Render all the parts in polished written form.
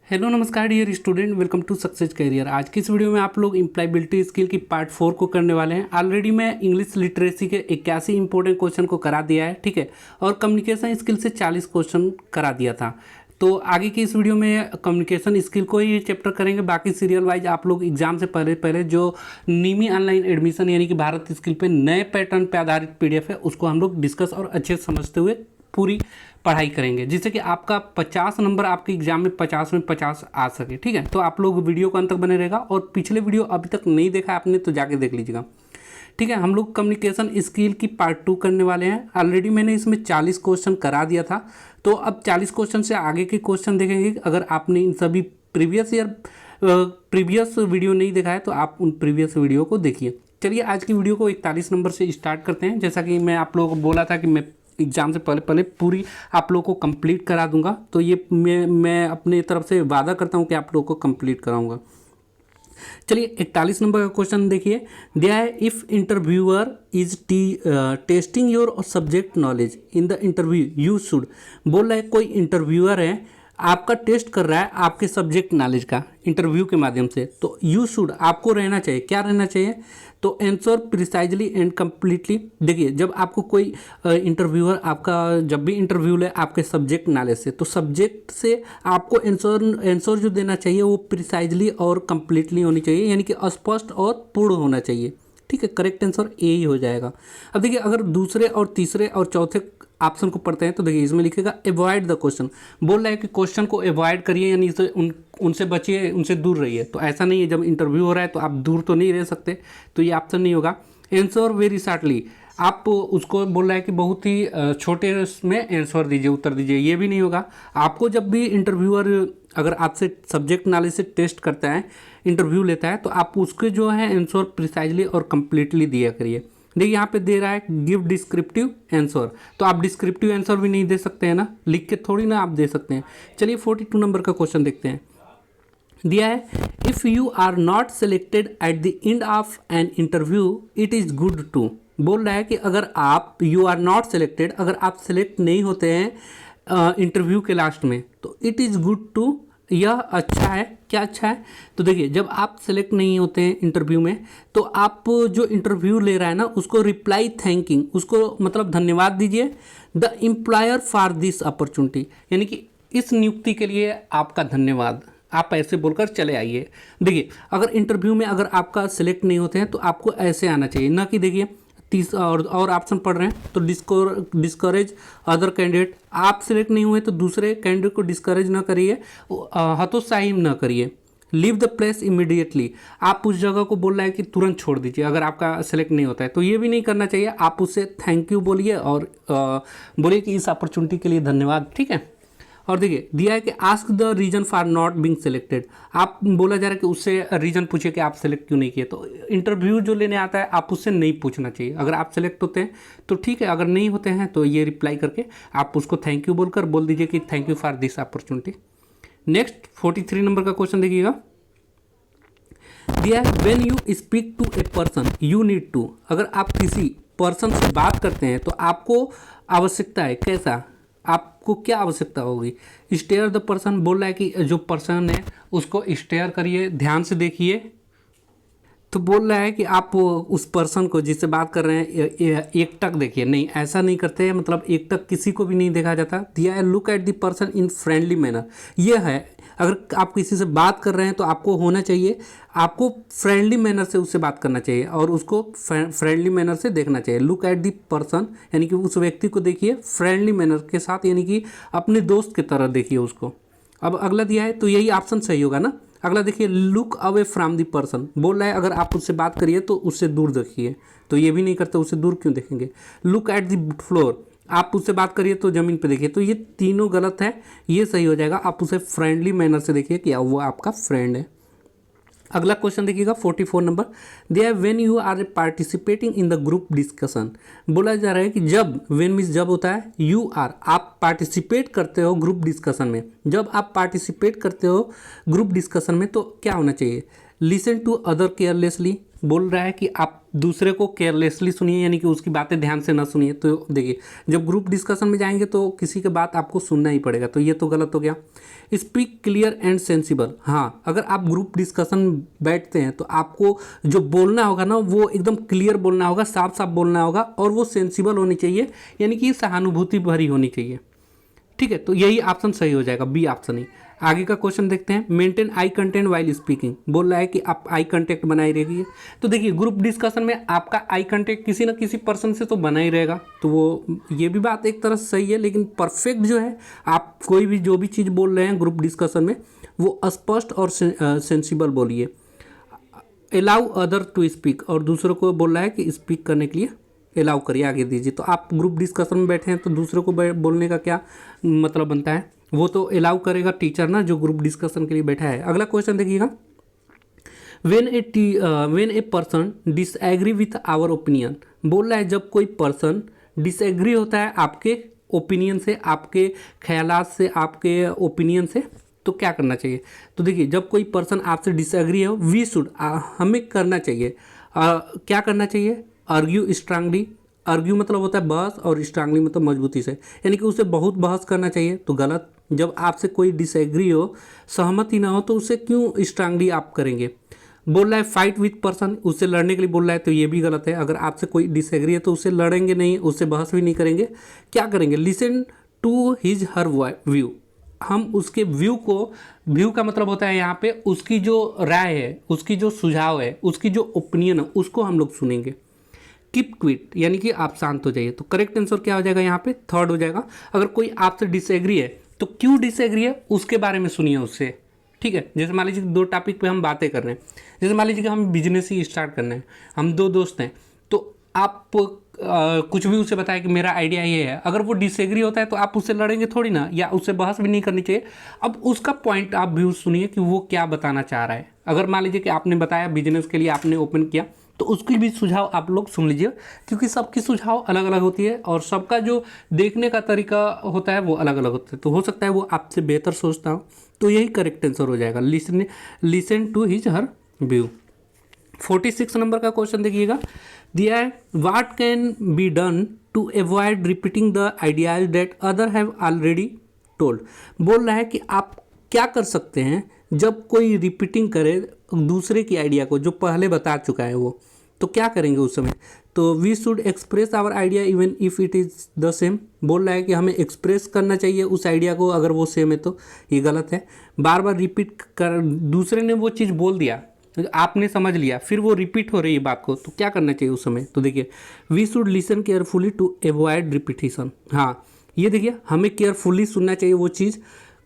Hello नमस्कार dear student, welcome to success career. आज की इस वीडियो में आप लोग एम्प्लॉयबिलिटी स्किल की पार्ट 4 को करने वाले हैं। ऑलरेडी मैं इंग्लिश लिटरेसी के 81 इंपॉर्टेंट क्वेश्चन को करा दिया है, ठीक है, और कम्युनिकेशन स्किल से 40 क्वेश्चन करा दिया था। तो आगे की इस वीडियो में कम्युनिकेशन स्किल को ही चैप्टर करेंगे। बाकी सीरियल वाइज आप लोग एग्जाम से पहले पहले जो नीमी ऑनलाइन एडमिशन यानी कि भारत स्किल पे नए पैटर्न पे आधारित पीडीएफ है उसको हम लोग डिस्कस और अच्छे से समझते हुए पूरी पढ़ाई करेंगे, जिससे कि आपका 50 नंबर आपके एग्जाम में 50 में 50 आ सके। ठीक है, तो आप लोग वीडियो को अंत तक बने रहेगा और पिछले वीडियो अभी तक नहीं देखा आपने तो जाके देख लीजिएगा। ठीक है, हम लोग कम्युनिकेशन स्किल की पार्ट 2 करने वाले हैं। ऑलरेडी मैंने इसमें 40 क्वेश्चन करा दिया था, तो अब 40 क्वेश्चन से आगे के क्वेश्चन देखेंगे। अगर आपने इन सभी प्रीवियस वीडियो नहीं देखा है तो आप उन प्रीवियस वीडियो को देखिए। चलिए आज की वीडियो को 41 नंबर से स्टार्ट करते हैं। जैसा कि मैं आप लोगों को बोला था कि मैं एग्जाम से पहले पहले पूरी आप लोगों को कंप्लीट करा दूंगा, तो ये मैं अपने तरफ से वादा करता हूँ कि आप लोगों को कंप्लीट कराऊंगा। चलिए 41 नंबर का क्वेश्चन देखिए, दिया है if interviewer is testing your subject knowledge in the interview you should. बोल रहा है कोई इंटरव्यूअर है आपका टेस्ट कर रहा है आपके सब्जेक्ट नॉलेज का इंटरव्यू के माध्यम से, तो यू शुड आपको रहना चाहिए, क्या रहना चाहिए, तो आंसर प्रिसाइजली एंड कम्प्लीटली। देखिए जब आपको कोई इंटरव्यूअर आपका जब भी इंटरव्यू ले आपके सब्जेक्ट नॉलेज से, तो सब्जेक्ट से आपको आंसर जो देना चाहिए वो प्रिसाइजली और कम्प्लीटली होनी चाहिए, यानी कि स्पष्ट और पूर्ण होना चाहिए। ठीक है, करेक्ट आंसर ए ही हो जाएगा। अब देखिए अगर दूसरे और तीसरे और चौथे ऑप्शन को पढ़ते हैं तो देखिए इसमें लिखेगा अवॉइड द क्वेश्चन। बोल रहा है कि क्वेश्चन को अवॉइड करिए, यानी उनसे बचिए, उनसे दूर रहिए। तो ऐसा नहीं है, जब इंटरव्यू हो रहा है तो आप दूर तो नहीं रह सकते, तो ये ऑप्शन नहीं होगा। आंसर वेरी शॉर्टली, आप उसको बोल रहा है कि बहुत ही छोटे में आंसर दीजिए, उत्तर दीजिए, ये भी नहीं होगा। आपको जब भी इंटरव्यूअर अगर आपसे सब्जेक्ट नॉलेज से टेस्ट करता है, इंटरव्यू लेता है, तो आप उसके जो है आंसर प्रिसाइजली और कंप्लीटली दिया करिए। देखिए यहाँ पे दे रहा है गिव डिस्क्रिप्टिव आंसर, तो आप डिस्क्रिप्टिव आंसर भी नहीं दे सकते हैं ना, लिख के थोड़ी ना आप दे सकते हैं। चलिए 42 नंबर का क्वेश्चन देखते हैं। दिया है if you are not selected at the end of an interview it is good to. बोल रहा है कि अगर आप यू आर नॉट सेलेक्टेड, अगर आप सेलेक्ट नहीं होते हैं इंटरव्यू के लास्ट में, तो इट इज़ गुड टू, यह अच्छा है। क्या अच्छा है, तो देखिए जब आप सेलेक्ट नहीं होते हैं इंटरव्यू में, तो आप जो इंटरव्यू ले रहा है ना उसको रिप्लाई थैंकिंग, उसको मतलब धन्यवाद दीजिए the employer for this opportunity, यानी कि इस नियुक्ति के लिए आपका धन्यवाद, आप ऐसे बोलकर चले आइए। देखिए अगर इंटरव्यू में अगर आपका सेलेक्ट नहीं होते हैं तो आपको ऐसे आना चाहिए, ना कि देखिए और ऑप्शन पढ़ रहे हैं तो डिस्करेज अदर कैंडिडेट, आप सिलेक्ट नहीं हुए तो दूसरे कैंडिडेट को डिस्करेज ना करिए, हतोत्साही ना करिए। लीव द प्लेस इमीडिएटली, आप उस जगह को बोल रहा है कि तुरंत छोड़ दीजिए अगर आपका सेलेक्ट नहीं होता है, तो ये भी नहीं करना चाहिए। आप उससे थैंक यू बोलिए और बोलिए कि इस अपॉर्चुनिटी के लिए धन्यवाद। ठीक है, और देखिए दिया है कि ask the reason for not being selected, आप बोला जा रहा है कि उससे रीजन पूछिए कि आप सेलेक्ट क्यों नहीं किए। तो इंटरव्यू जो लेने आता है आप उससे नहीं पूछना चाहिए। अगर आप सेलेक्ट होते हैं तो ठीक है, अगर नहीं होते हैं तो ये रिप्लाई करके आप उसको थैंक यू बोलकर बोल दीजिए कि thank you for this opportunity. Next 43 number का क्वेश्चन देखिएगा। दिया है when you speak to a person you need to, अगर आप किसी पर्सन से बात करते हैं तो आपको आवश्यकता है, कैसा, आपको क्या आवश्यकता होगी, स्टेयर द पर्सन। बोल रहा है कि जो पर्सन है उसको स्टेयर करिए, ध्यान से देखिए। तो बोल रहा है कि आप उस पर्सन को जिससे बात कर रहे हैं एकटक देखिए, नहीं ऐसा नहीं करते हैं, मतलब एकटक किसी को भी नहीं देखा जाता। दिया है look at the person in friendly manner, ये है अगर आप किसी से बात कर रहे हैं तो आपको होना चाहिए, आपको फ्रेंडली मैनर से उससे बात करना चाहिए और उसको फ्रेंडली मैनर से देखना चाहिए। लुक एट द पर्सन यानी कि उस व्यक्ति को देखिए फ्रेंडली मैनर के साथ, यानी कि अपने दोस्त की तरह देखिए उसको। अब अगला दिया है तो यही ऑप्शन सही होगा ना। अगला देखिए look away from the person, बोल रहा है अगर आप उससे बात करिए तो उससे दूर देखिए, तो ये भी नहीं करते, उससे दूर क्यों देखेंगे। लुक एट द फ्लोर, आप उससे बात करिए तो ज़मीन पे देखिए, तो ये तीनों गलत है, ये सही हो जाएगा। आप उसे फ्रेंडली मैनर से देखिए कि वो आपका फ्रेंड है। अगला क्वेश्चन देखिएगा 44 नंबर। दिया है when you are participating in the group discussion, बोला जा रहा है कि जब, व्हेन मीन्स जब होता है, यू आर आप पार्टिसिपेट करते हो ग्रुप डिस्कशन में, जब आप पार्टिसिपेट करते हो ग्रुप डिस्कशन में तो क्या होना चाहिए, लिसन टू अदर केयरलेसली, बोल रहा है कि आप दूसरे को केयरलेसली सुनिए, यानी कि उसकी बातें ध्यान से ना सुनिए। तो देखिए, जब ग्रुप डिस्कशन में जाएंगे तो किसी की बात आपको सुनना ही पड़ेगा, तो ये तो गलत हो गया। स्पीक क्लियर एंड सेंसिबल, हाँ, अगर आप ग्रुप डिस्कशन बैठते हैं तो आपको जो बोलना होगा ना वो एकदम क्लियर बोलना होगा, साफ साफ बोलना होगा, और वो सेंसिबल होनी चाहिए, यानी कि सहानुभूति भरी होनी चाहिए। ठीक है, तो यही ऑप्शन सही हो जाएगा, बी ऑप्शन ही। आगे का क्वेश्चन देखते हैं। मेंटेन आई कंटेंट वाइल स्पीकिंग, बोल रहा है कि आप आई कंटेक्ट बनाए रहिए। तो देखिए, ग्रुप डिस्कशन में आपका आई कंटेक्ट किसी ना किसी पर्सन से तो बना ही रहेगा, तो वो ये भी बात एक तरह से सही है, लेकिन परफेक्ट जो है, आप कोई भी जो भी चीज़ बोल रहे हैं ग्रुप डिस्कशन में वो स्पष्ट और सेंसिबल बोलिए। अलाउ अदर टू स्पीक, और दूसरों को बोल रहा है कि स्पीक करने के लिए अलाउ करिए, आगे दीजिए। तो आप ग्रुप डिस्कशन में बैठे हैं तो दूसरों को बोलने का क्या मतलब बनता है, वो तो अलाउ करेगा टीचर ना, जो ग्रुप डिस्कशन के लिए बैठा है। अगला क्वेश्चन देखिएगा। When a person disagree with our opinion, बोल रहा है जब कोई पर्सन डिसएग्री होता है आपके ओपिनियन से, आपके ख्यालात से, आपके ओपिनियन से, तो क्या करना चाहिए। तो देखिए, जब कोई पर्सन आपसे डिसएग्री हो, वी शुड, हमें करना चाहिए, क्या करना चाहिए, आर्ग्यू स्ट्रांगली। आर्ग्यू मतलब होता है बहस, और स्ट्रांगली मतलब मजबूती से, यानी कि उसे बहुत बहस करना चाहिए, तो गलत। जब आपसे कोई डिसएग्री हो, सहमति ना हो, तो उसे क्यों स्ट्रांगली आप करेंगे। बोल रहा है फाइट विथ पर्सन, उससे लड़ने के लिए बोल रहा है, तो ये भी गलत है। अगर आपसे कोई डिसएग्री है तो उससे लड़ेंगे नहीं, उससे बहस भी नहीं करेंगे, क्या करेंगे, listen to his her view, हम उसके व्यू का मतलब होता है यहाँ पे उसकी जो राय है, उसकी जो सुझाव है, उसकी जो ओपिनियन है, उसको हम लोग सुनेंगे। कीप क्विट, यानी कि आप शांत हो जाइए। तो करेक्ट आंसर क्या हो जाएगा यहाँ पे, थर्ड हो जाएगा। अगर कोई आपसे डिसएग्री है तो क्यों डिसएग्री है उसके बारे में सुनिए उससे। ठीक है, जैसे मान लीजिए दो टॉपिक पे हम बातें कर रहे हैं, जैसे मान लीजिए कि हम बिजनेस ही स्टार्ट करना है, हम दो दोस्त हैं, तो आप कुछ भी उसे बताया कि मेरा आइडिया ये है, अगर वो डिसएग्री होता है तो आप उससे लड़ेंगे थोड़ी ना, या उससे बहस भी नहीं करनी चाहिए। अब उसका पॉइंट आप व्यू सुनिए कि वो क्या बताना चाह रहा है। अगर मान लीजिए कि आपने बताया बिजनेस के लिए आपने ओपन किया, तो उसकी भी सुझाव आप लोग सुन लीजिए, क्योंकि सबकी सुझाव अलग अलग होती है और सबका जो देखने का तरीका होता है वो अलग अलग होता है, तो हो सकता है वो आपसे बेहतर सोचता हो। तो यही करेक्ट आंसर हो जाएगा, listen to his her view. 46 number का क्वेश्चन देखिएगा, दिया है what can be done to avoid repeating the ideas that other have already told. बोल रहा है कि आप क्या कर सकते हैं जब कोई रिपीटिंग करे दूसरे की आइडिया को जो पहले बता चुका है वो, तो क्या करेंगे उस समय। तो we should express our idea even if it is the same, बोल रहा है कि हमें एक्सप्रेस करना चाहिए उस आइडिया को अगर वो सेम है, तो ये गलत है। बार बार रिपीट कर, दूसरे ने वो चीज़ बोल दिया, आपने समझ लिया, फिर वो रिपीट हो रही है बात को, तो क्या करना चाहिए उस समय। तो देखिए, we should listen carefully to avoid repetition. हाँ, ये देखिए, हमें केयरफुली सुनना चाहिए वो चीज़,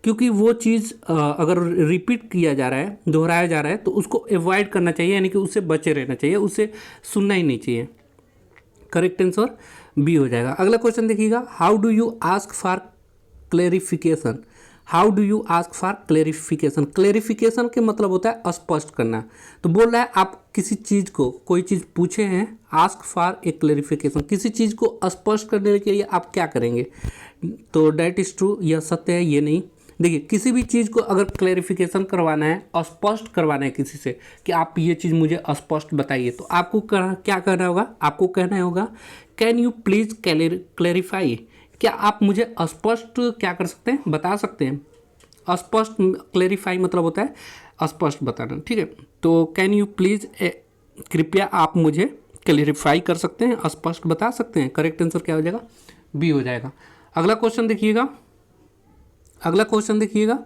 क्योंकि वो चीज़ अगर रिपीट किया जा रहा है, दोहराया जा रहा है, तो उसको अवॉइड करना चाहिए, यानी कि उससे बचे रहना चाहिए, उसे सुनना ही नहीं चाहिए। करेक्ट आंसर बी हो जाएगा। अगला क्वेश्चन देखिएगा, how do you ask for clarification. How do you ask for clarification. Clarification के मतलब होता है स्पष्ट करना। तो बोल रहा है आप किसी चीज़ को, कोई चीज़ पूछे हैं, आस्क फॉर ए क्लेरिफिकेशन, किसी चीज़ को स्पष्ट करने के लिए आप क्या करेंगे। तो डैट इज़ ट्रू, यह सत्य है, ये नहीं। देखिए, किसी भी चीज़ को अगर क्लेरिफिकेशन करवाना है, स्पष्ट करवाना है किसी से कि आप ये चीज़ मुझे स्पष्ट बताइए, तो आपको क्या कहना होगा, आपको कहना होगा कैन यू प्लीज़ क्लेरिफाई, क्या आप मुझे स्पष्ट क्या कर सकते हैं, बता सकते हैं। स्पष्ट क्लेरिफाई मतलब होता है स्पष्ट बताना। ठीक है, तो कैन यू प्लीज़, कृपया आप मुझे क्लेरिफाई कर सकते हैं, स्पष्ट बता सकते हैं। करेक्ट आंसर क्या हो जाएगा, बी हो जाएगा। अगला क्वेश्चन देखिएगा, अगला क्वेश्चन देखिएगा,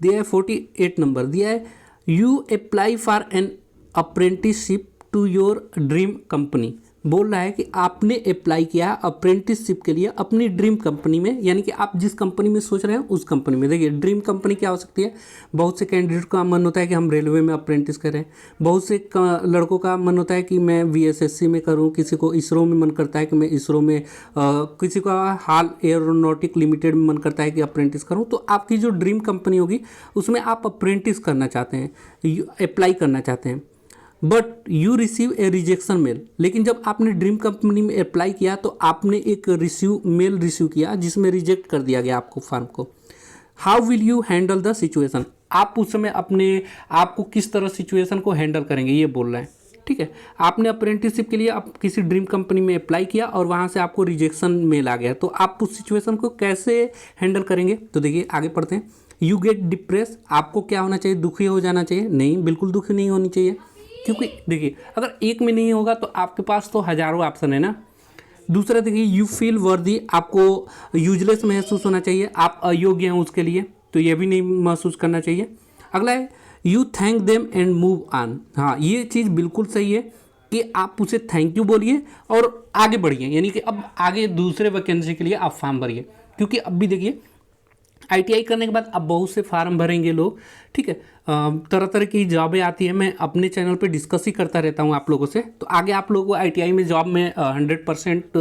दिया है 48 नंबर, दिया है you apply for an apprenticeship to your dream company. बोल रहा है कि आपने अप्लाई किया अप्रेंटिसशिप के लिए अपनी ड्रीम कंपनी में, यानी कि आप जिस कंपनी में सोच रहे हैं उस कंपनी में। देखिए, ड्रीम कंपनी क्या हो सकती है, बहुत से कैंडिडेट का मन होता है कि हम रेलवे में अप्रेंटिस करें, बहुत से लड़कों का मन होता है कि मैं VSSC में करूं, किसी को इसरो में मन करता है कि मैं इसरो में, किसी का हाल एयरोनॉटिक लिमिटेड में मन करता है कि अप्रेंटिस करूँ। तो आपकी जो ड्रीम कंपनी होगी उसमें आप अप्रेंटिस करना चाहते हैं, अप्लाई करना चाहते हैं, but you receive a rejection mail. लेकिन जब आपने ड्रीम कंपनी में अप्लाई किया तो आपने एक मेल रिसीव किया जिसमें रिजेक्ट कर दिया गया आपको फॉर्म को। How will you handle the situation, आप उस समय अपने आपको किस तरह सिचुएशन को हैंडल करेंगे ये बोल रहे हैं। ठीक है, आपने अप्रेंटिसशिप के लिए आप किसी ड्रीम कंपनी में अप्लाई किया और वहाँ से आपको रिजेक्शन मेल आ गया, तो आप उस सिचुएशन को कैसे हैंडल करेंगे। तो देखिए आगे पढ़ते हैं। यू गेट डिप्रेस, आपको क्या होना चाहिए, दुखी हो जाना चाहिए? नहीं, बिल्कुल दुखी नहीं होनी चाहिए, क्योंकि देखिए अगर एक में नहीं होगा तो आपके पास तो हज़ारों ऑप्शन है ना। दूसरा देखिए यू फील वर्दी, आपको यूजलेस महसूस होना चाहिए, आप अयोग्य हैं उसके लिए, तो ये भी नहीं महसूस करना चाहिए। अगला है you thank them and move on, हाँ ये चीज़ बिल्कुल सही है कि आप उसे थैंक यू बोलिए और आगे बढ़िए, यानी कि अब आगे दूसरे वैकेंसी के लिए आप फॉर्म भरिए, क्योंकि अब भी देखिए आईटीआई करने के बाद अब बहुत से फार्म भरेंगे लोग। ठीक है, तरह तरह की जॉबें आती है, मैं अपने चैनल पे डिस्कस ही करता रहता हूँ आप लोगों से, तो आगे आप लोगों को आईटीआई में जॉब में 100%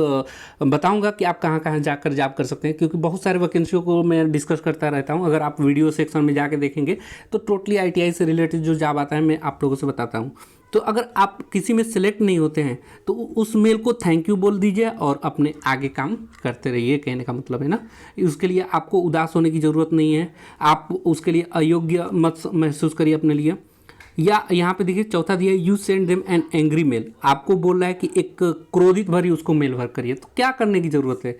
बताऊँगा कि आप कहाँ कहाँ जाकर जॉब कर सकते हैं, क्योंकि बहुत सारे वैकेंसियों को मैं डिस्कस करता रहता हूँ। अगर आप वीडियो सेक्शन में जाके देखेंगे तो टोटली आईटीआई से रिलेटेड जो जॉब आता है मैं आप लोगों से बताता हूँ। तो अगर आप किसी में सिलेक्ट नहीं होते हैं तो उस मेल को थैंक यू बोल दीजिए और अपने आगे काम करते रहिए, कहने का मतलब है ना। उसके लिए आपको उदास होने की ज़रूरत नहीं है, आप उसके लिए अयोग्य मत महसूस करिए अपने लिए। या यहाँ पे देखिए चौथा दिया you send them an angry mail, आपको बोल रहा है कि एक क्रोधित भरी उसको मेल भर करिए, तो क्या करने की ज़रूरत है,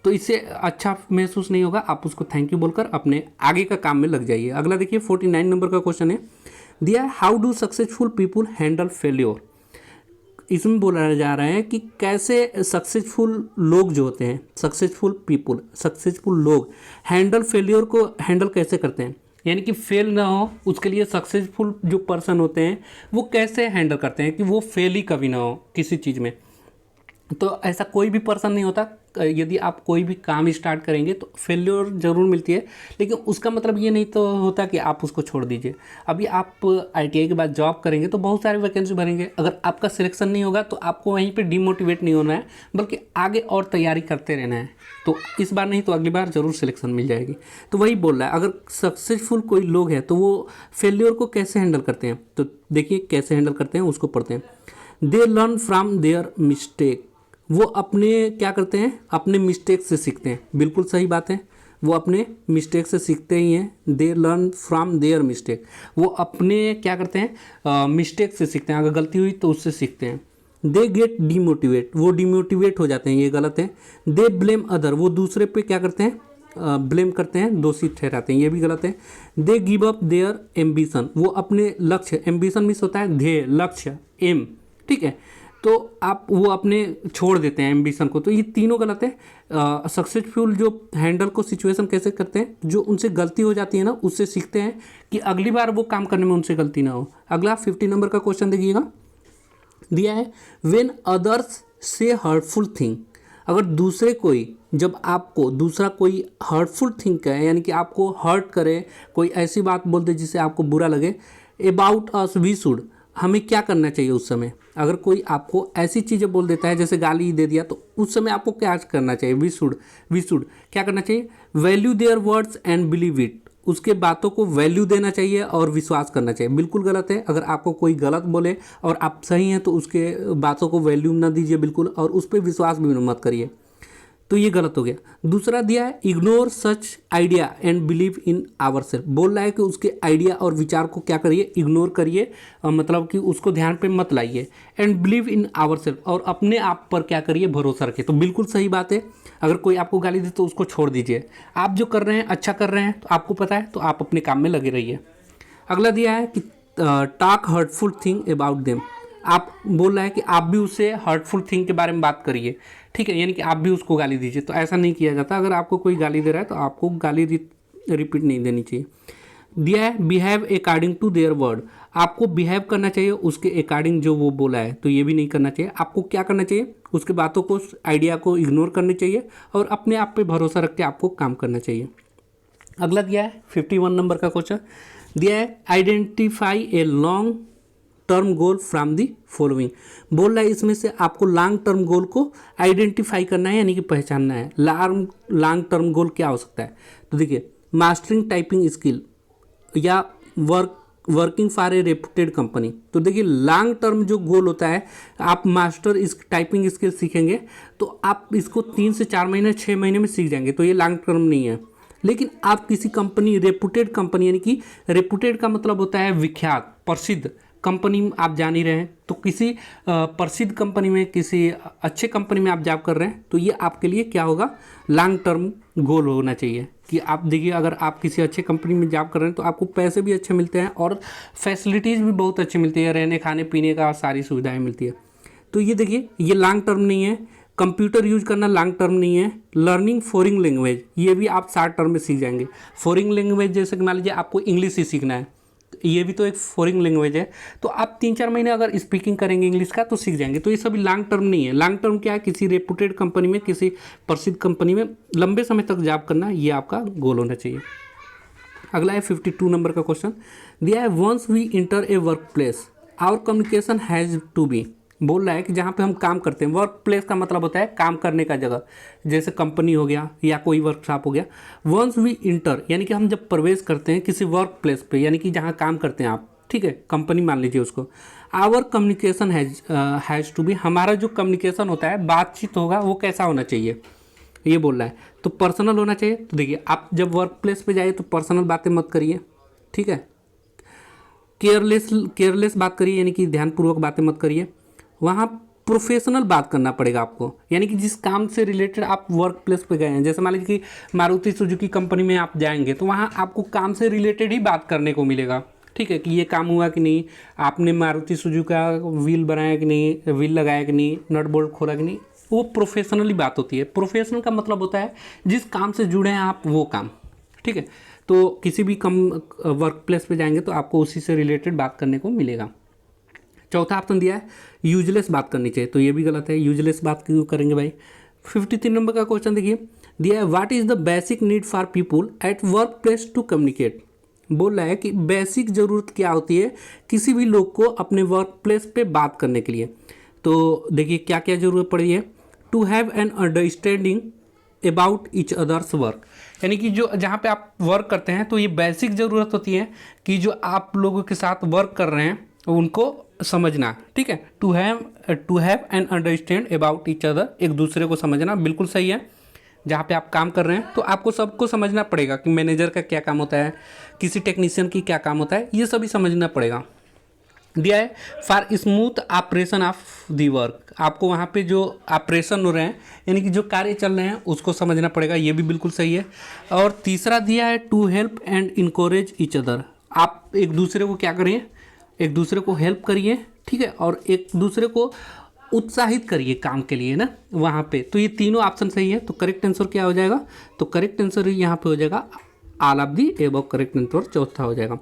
तो इससे अच्छा महसूस नहीं होगा। आप उसको थैंक यू बोलकर अपने आगे का काम में लग जाइए। अगला देखिए 49 नंबर का क्वेश्चन है, दिया how do successful people handle failure. इसमें बोला जा रहा है कि कैसे सक्सेसफुल लोग जो होते हैं, सक्सेसफुल पीपुल, सक्सेसफुल लोग हैंडल फेल्योर को हैंडल कैसे करते हैं, यानी कि फेल ना हो उसके लिए सक्सेसफुल जो पर्सन होते हैं वो कैसे हैंडल करते हैं कि वो फेल ही कभी ना हो किसी चीज़ में। तो ऐसा कोई भी पर्सन नहीं होता, यदि आप कोई भी काम स्टार्ट करेंगे तो फेल्योर ज़रूर मिलती है, लेकिन उसका मतलब ये नहीं तो होता कि आप उसको छोड़ दीजिए। अभी आप आईटीआई के बाद जॉब करेंगे तो बहुत सारे वैकेंसी भरेंगे, अगर आपका सिलेक्शन नहीं होगा तो आपको वहीं पे डिमोटिवेट नहीं होना है, बल्कि आगे और तैयारी करते रहना है। तो इस बार नहीं तो अगली बार ज़रूर सिलेक्शन मिल जाएगी। तो वही बोल रहा है, अगर सक्सेसफुल कोई लोग हैं तो वो फेल्योर को कैसे हैंडल करते हैं, तो देखिए कैसे हैंडल करते हैं उसको पढ़ते हैं। They learn from their mistake, वो अपने क्या करते हैं, अपने मिस्टेक से सीखते हैं, बिल्कुल सही बात है, वो अपने मिस्टेक से सीखते ही हैं। They learn from their mistake, वो अपने क्या करते हैं, मिस्टेक से सीखते हैं, अगर गलती हुई तो उससे सीखते हैं। दे गेट डिमोटिवेट, वो डिमोटिवेट हो जाते हैं, ये गलत है। दे ब्लेम अदर, वो दूसरे पे क्या करते हैं, ब्लेम करते हैं, दोषी ठहराते हैं, ये भी गलत है। They give up their ambition, वो अपने लक्ष्य, एम्बिशन मीन्स होता है ध्येय, लक्ष्य, एम, ठीक है, तो आप वो अपने छोड़ देते हैं एम्बिशन को, तो ये तीनों गलत है। सक्सेसफुल जो हैंडल को सिचुएशन कैसे करते हैं, जो उनसे गलती हो जाती है ना उससे सीखते हैं कि अगली बार वो काम करने में उनसे गलती ना हो। अगला 50 नंबर का क्वेश्चन देखिएगा, दिया है व्हेन अदर्स से हर्टफुल थिंग, अगर दूसरे कोई, जब आपको दूसरा कोई हर्टफुल थिंग कहे, यानी कि आपको हर्ट करे, कोई ऐसी बात बोल दे जिससे आपको बुरा लगे, अबाउट अस वी शुड, हमें क्या करना चाहिए उस समय। अगर कोई आपको ऐसी चीज़ें बोल देता है जैसे गाली दे दिया, तो उस समय आपको क्या करना चाहिए, वी शुड क्या करना चाहिए, value their words and believe it, उसके बातों को वैल्यू देना चाहिए और विश्वास करना चाहिए। बिल्कुल गलत है, अगर आपको कोई गलत बोले और आप सही हैं तो उसके बातों को वैल्यू ना दीजिए बिल्कुल, और उस पर विश्वास भी मत करिए, तो ये गलत हो गया। दूसरा दिया है ignore such idea and believe in our self, बोल रहा है कि उसके आइडिया और विचार को क्या करिए, इग्नोर करिए, मतलब कि उसको ध्यान पे मत लाइए। And believe in our self, और अपने आप पर क्या करिए, भरोसा रखिए। तो बिल्कुल सही बात है, अगर कोई आपको गाली दे तो उसको छोड़ दीजिए, आप जो कर रहे हैं अच्छा कर रहे हैं, तो आपको पता है तो आप अपने काम में लगे रहिए। अगला दिया है कि talk hurtful thing about them, आप बोल रहा है कि आप भी उससे हर्टफुल थिंग के बारे में बात करिए, ठीक है, यानी कि आप भी उसको गाली दीजिए। तो ऐसा नहीं किया जाता, अगर आपको कोई गाली दे रहा है तो आपको गाली रिपीट नहीं देनी चाहिए। दिया है behave according to their word, आपको बिहेव करना चाहिए उसके अकॉर्डिंग जो वो बोला है, तो ये भी नहीं करना चाहिए। आपको क्या करना चाहिए, उसके बातों को, आइडिया को इग्नोर करनी चाहिए और अपने आप पे भरोसा रख के आपको काम करना चाहिए। अगला दिया है 51 नंबर का क्वेश्चन, दिया है identify a long term goal from the following, बोल रहा है इसमें से आपको लॉन्ग टर्म गोल को आइडेंटिफाई करना है, यानी कि पहचानना है। लॉन्ग टर्म गोल क्या हो सकता है, तो देखिए मास्टरिंग टाइपिंग स्किल या working for a reputed company. तो देखिए लॉन्ग टर्म जो गोल होता है, आप मास्टर इस टाइपिंग स्किल सीखेंगे तो आप इसको 3 से 4 महीने 6 महीने में सीख जाएंगे, तो ये लॉन्ग टर्म नहीं है। लेकिन आप किसी कंपनी, रेपुटेड कंपनी, यानी कि रेपुटेड का मतलब होता है विख्यात, प्रसिद्ध कंपनी आप जान ही रहे हैं, तो किसी प्रसिद्ध कंपनी में, किसी अच्छे कंपनी में आप जॉब कर रहे हैं, तो ये आपके लिए क्या होगा, लॉन्ग टर्म गोल होना चाहिए कि आप देखिए अगर आप किसी अच्छे कंपनी में जॉब कर रहे हैं तो आपको पैसे भी अच्छे मिलते हैं और फैसिलिटीज़ भी बहुत अच्छी मिलती है, रहने खाने पीने का सारी सुविधाएं मिलती है। तो ये देखिए ये लॉन्ग टर्म नहीं है, कंप्यूटर यूज करना लॉन्ग टर्म नहीं है। लर्निंग फॉरेन लैंग्वेज, ये भी आप शॉर्ट टर्म में सीख जाएंगे। फॉरेन लैंग्वेज जैसे कि मान लीजिए आपको इंग्लिश ही सीखना है, ये भी तो एक फॉरेन लैंग्वेज है, तो आप 3-4 महीने अगर स्पीकिंग करेंगे इंग्लिश का तो सीख जाएंगे। तो ये सभी लॉन्ग टर्म नहीं है। लॉन्ग टर्म क्या है, किसी रेपुटेड कंपनी में, किसी प्रसिद्ध कंपनी में लंबे समय तक जॉब करना, ये आपका गोल होना चाहिए। अगला है 52 नंबर का क्वेश्चन दिया है, once we enter a work place our communication has to be. बोल रहा है कि जहाँ पे हम काम करते हैं, वर्क प्लेस का मतलब होता है काम करने का जगह, जैसे कंपनी हो गया या कोई वर्कशॉप हो गया। वंस वी इंटर यानी कि हम जब प्रवेश करते हैं किसी वर्क प्लेस पे, यानी कि जहाँ काम करते हैं आप, ठीक है, कंपनी मान लीजिए उसको, our communication has to be, हमारा जो कम्युनिकेशन होता है, बातचीत होगा, वो कैसा होना चाहिए, ये बोल रहा है। तो पर्सनल होना चाहिए। तो देखिए आप जब वर्क प्लेस पे जाइए तो पर्सनल बातें मत करिए, ठीक है, केयरलेस बात करिए, यानी कि ध्यानपूर्वक बातें मत करिए। वहाँ प्रोफेशनल बात करना पड़ेगा आपको, यानी कि जिस काम से रिलेटेड आप वर्क प्लेस पे गए हैं, जैसे मान लीजिए कि मारुति सुजुकी कंपनी में आप जाएंगे तो वहाँ आपको काम से रिलेटेड ही बात करने को मिलेगा, ठीक है, कि ये काम हुआ कि नहीं, आपने मारुति सुजुकी का व्हील बनाया कि नहीं, व्हील लगाया कि नहीं, नट बोल्ट खोला कि नहीं, वो प्रोफेशनली बात होती है। प्रोफेशनल का मतलब होता है जिस काम से जुड़े हैं आप, वो काम, ठीक है। तो किसी भी वर्क प्लेस पे जाएंगे तो आपको उसी से रिलेटेड बात करने को मिलेगा। चौथा ऑप्शन दिया है यूजलेस बात करनी चाहिए, तो ये भी गलत है, यूजलेस बात क्यों करेंगे भाई। 53 नंबर का क्वेश्चन देखिए, दिया है what is the basic need for people at work place to communicate. बोल रहा है कि बेसिक ज़रूरत क्या होती है किसी भी लोग को अपने वर्क प्लेस पे बात करने के लिए। तो देखिए क्या क्या ज़रूरत पड़ी है, to have an understanding about each others work, यानी कि जो जहाँ पे आप वर्क करते हैं तो ये बेसिक ज़रूरत होती है कि जो आप लोगों के साथ वर्क कर रहे हैं उनको समझना, ठीक है। To have an understand about each other, एक दूसरे को समझना, बिल्कुल सही है। जहाँ पे आप काम कर रहे हैं तो आपको सबको समझना पड़ेगा कि मैनेजर का क्या काम होता है, किसी टेक्नीशियन की क्या काम होता है, ये सभी समझना पड़ेगा। दिया है for smooth operation of the work, आपको वहाँ पे जो ऑपरेशन हो रहे हैं यानी कि जो कार्य चल रहे हैं उसको समझना पड़ेगा, ये भी बिल्कुल सही है। और तीसरा दिया है to help and encourage each other, आप एक दूसरे को क्या करिए, एक दूसरे को हेल्प करिए, ठीक है, और एक दूसरे को उत्साहित करिए काम के लिए ना वहाँ पे। तो ये तीनों ऑप्शन सही है। तो करेक्ट आंसर क्या हो जाएगा, तो करेक्ट आंसर यहाँ पे हो जाएगा all of the above, correct answer चौथा हो जाएगा।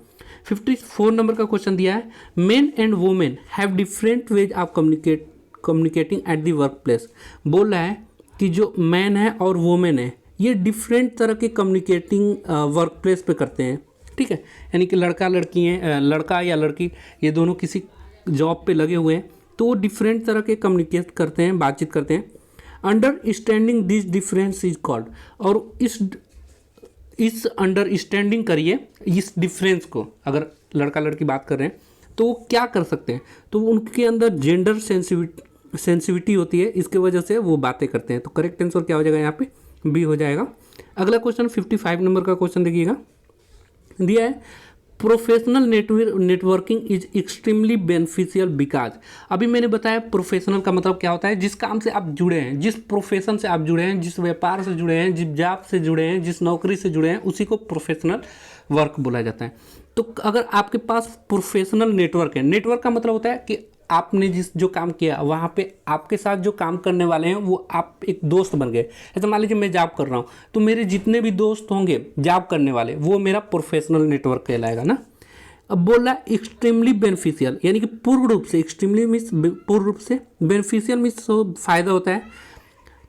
54 नंबर का क्वेश्चन दिया है main and women have different ways of communicating at the work place. बोल रहा है कि जो मैन है और वुमेन है ये डिफरेंट तरह के कम्युनिकेटिंग वर्क प्लेस पे करते हैं, ठीक है, यानी कि लड़का लड़की हैं, लड़का या लड़की ये दोनों किसी जॉब पे लगे हुए हैं तो वो डिफरेंट तरह के कम्युनिकेट करते हैं, बातचीत करते हैं। Understanding this difference is called, और इस अंडरस्टैंडिंग करिए इस डिफरेंस को, अगर लड़का लड़की बात कर रहे हैं तो वो क्या कर सकते हैं, तो उनके अंदर जेंडर सेंसिटिविटी होती है, इसके वजह से वो बातें करते हैं। तो करेक्ट आंसर क्या हो जाएगा यहाँ पे, बी हो जाएगा। अगला क्वेश्चन 55 नंबर का क्वेश्चन देखिएगा, दिया है professional networking is extremely beneficial because. अभी मैंने बताया प्रोफेशनल का मतलब क्या होता है, जिस काम से आप जुड़े हैं, जिस प्रोफेशन से आप जुड़े हैं, जिस व्यापार से जुड़े हैं, जिस जॉब से जुड़े हैं, जिस नौकरी से जुड़े हैं, उसी को प्रोफेशनल वर्क बोला जाता है। तो अगर आपके पास प्रोफेशनल नेटवर्क है, नेटवर्क का मतलब होता है कि आपने जो काम किया वहाँ पे आपके साथ जो काम करने वाले हैं वो आप एक दोस्त बन गए। ऐसा मान लीजिए मैं जॉब कर रहा हूँ तो मेरे जितने भी दोस्त होंगे जॉब करने वाले वो मेरा प्रोफेशनल नेटवर्क कहलाएगा ना। अब बोल रहा है एक्सट्रीमली बेनिफिशियल, यानी कि पूर्ण रूप से, एक्सट्रीमली मीन्स पूर्ण रूप से, बेनिफिशियल मीन्स फायदा होता है।